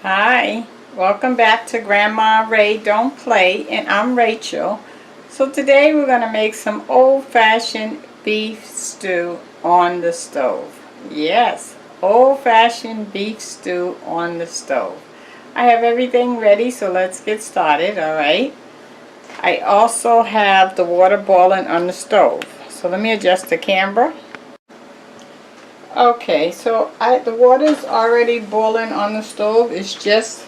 Hi, welcome back to Grandma Ray Don't Play, and I'm Rachel. So today we're going to make some old-fashioned beef stew on the stove. Yes, old-fashioned beef stew on the stove. I have everything ready, so let's get started, alright? I also have the water boiling on the stove. So let me adjust the camera. Okay, so the water's already boiling on the stove. It's just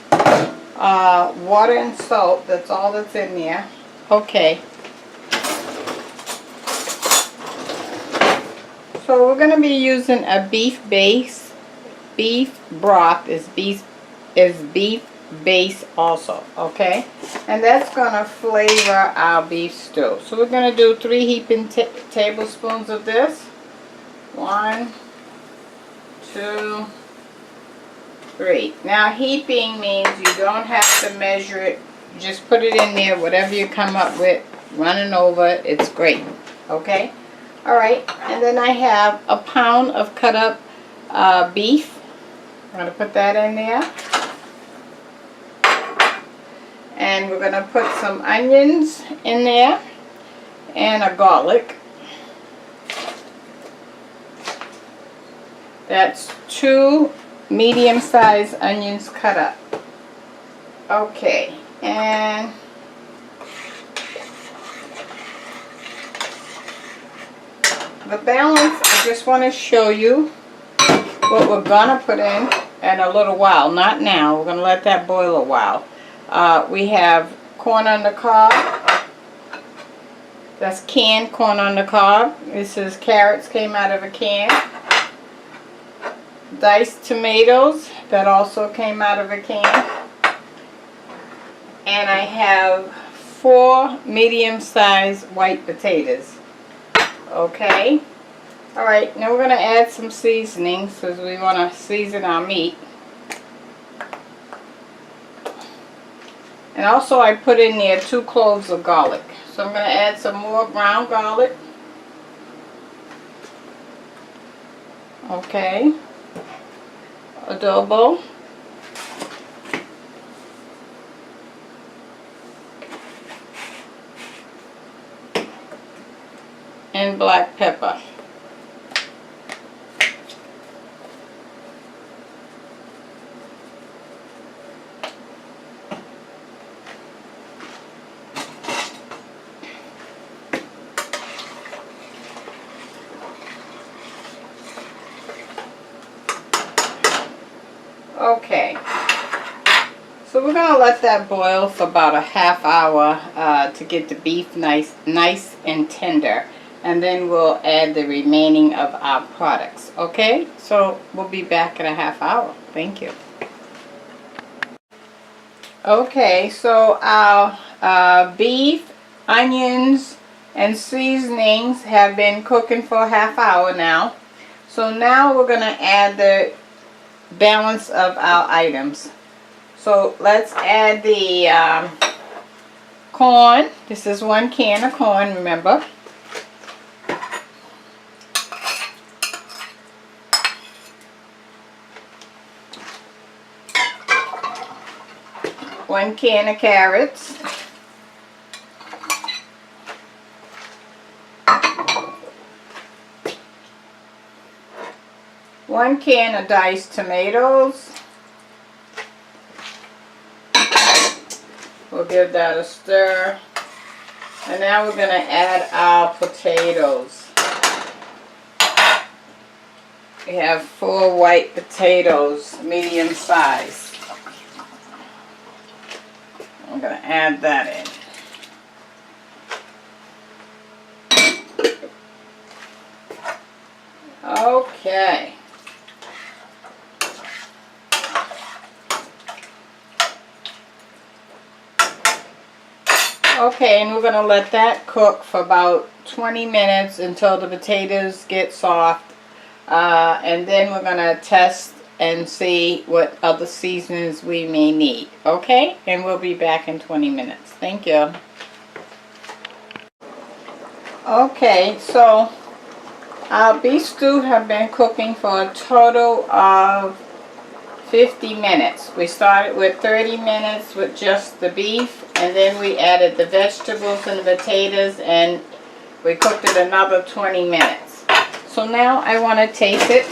water and salt. That's all that's in there. Okay. So we're going to be using a beef base. Beef broth is beef base also. Okay, and that's going to flavor our beef stew. So we're going to do 3 heaping tablespoons of this. 1, 2, 3. Now heaping means you don't have to measure it. Just put it in there, whatever you come up with, running over, it's great. Okay? Alright, and then I have a pound of cut up beef. I'm going to put that in there. And we're going to put some onions in there and a garlic. That's 2 medium-sized onions cut up. Okay, and the balance, I just want to show you what we're going to put in a little while. Not now, we're going to let that boil a while. We have corn on the cob. That's canned corn on the cob. This is carrots came out of a can. Diced tomatoes that also came out of a can, and I have 4 medium-sized white potatoes. Okay, alright, now we're going to add some seasonings because we want to season our meat. And also I put in there 2 cloves of garlic, so I'm going to add some more ground garlic. Okay, adobo, and black pepper. Okay, so we're going to let that boil for about a half hour to get the beef nice and tender, and then we'll add the remaining of our products. Okay, so we'll be back in a half hour. Thank you. Okay, so our beef, onions, and seasonings have been cooking for a half hour now. So now we're going to add the balance of our items. So let's add the corn. This is 1 can of corn, remember. One can of carrots. One can of diced tomatoes. We'll give that a stir. And now we're going to add our potatoes. We have 4 white potatoes, medium size. I'm going to add that in. Okay. Okay, and we're going to let that cook for about 20 minutes until the potatoes get soft. And then we're going to test and see what other seasonings we may need. Okay, and we'll be back in 20 minutes. Thank you. Okay, so our beef stew have been cooking for a total of 50 minutes. We started with 30 minutes with just the beef, and then we added the vegetables and the potatoes, and we cooked it another 20 minutes. So now I want to taste it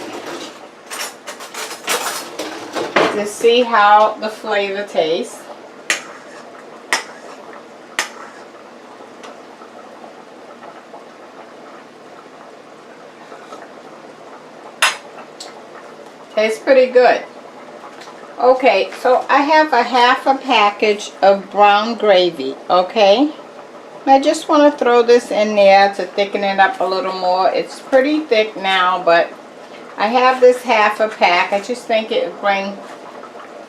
to see how the flavor tastes. Tastes pretty good. Okay, so I have a half a package of brown gravy, okay? And I just want to throw this in there to thicken it up a little more. It's pretty thick now, but I have this half a pack. I just think it would bring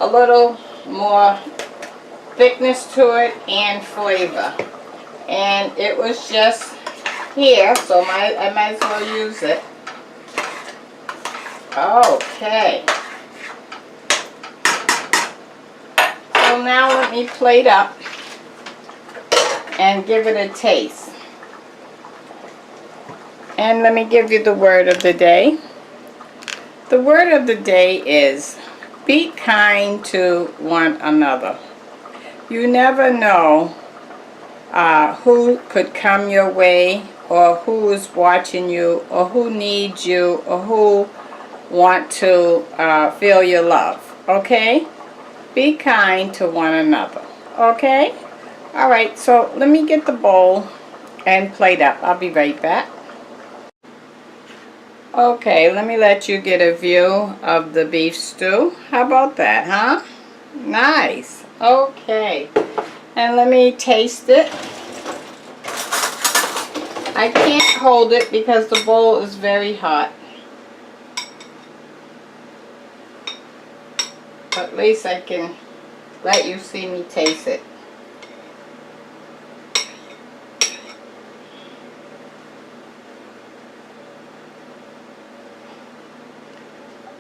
a little more thickness to it and flavor. And it was just here, so I might as well use it. Okay. So now let me plate up and give it a taste. And let me give you the word of the day. The word of the day is be kind to one another. You never know who could come your way, or who is watching you, or who needs you, or who want to feel your love. Okay? Be kind to one another. Okay? Alright, so let me get the bowl and plate up. I'll be right back. Okay, let me let you get a view of the beef stew. How about that, huh? Nice. Okay. And let me taste it. I can't hold it because the bowl is very hot. But at least I can let you see me taste it.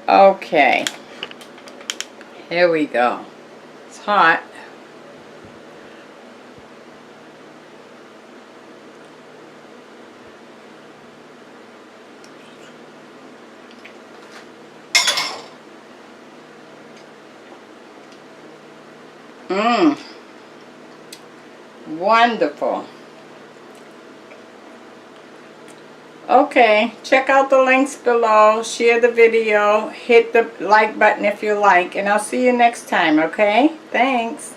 Okay, here we go. It's hot. Wonderful. Okay, check out the links below, share the video, hit the like button if you like, and I'll see you next time, okay? Thanks.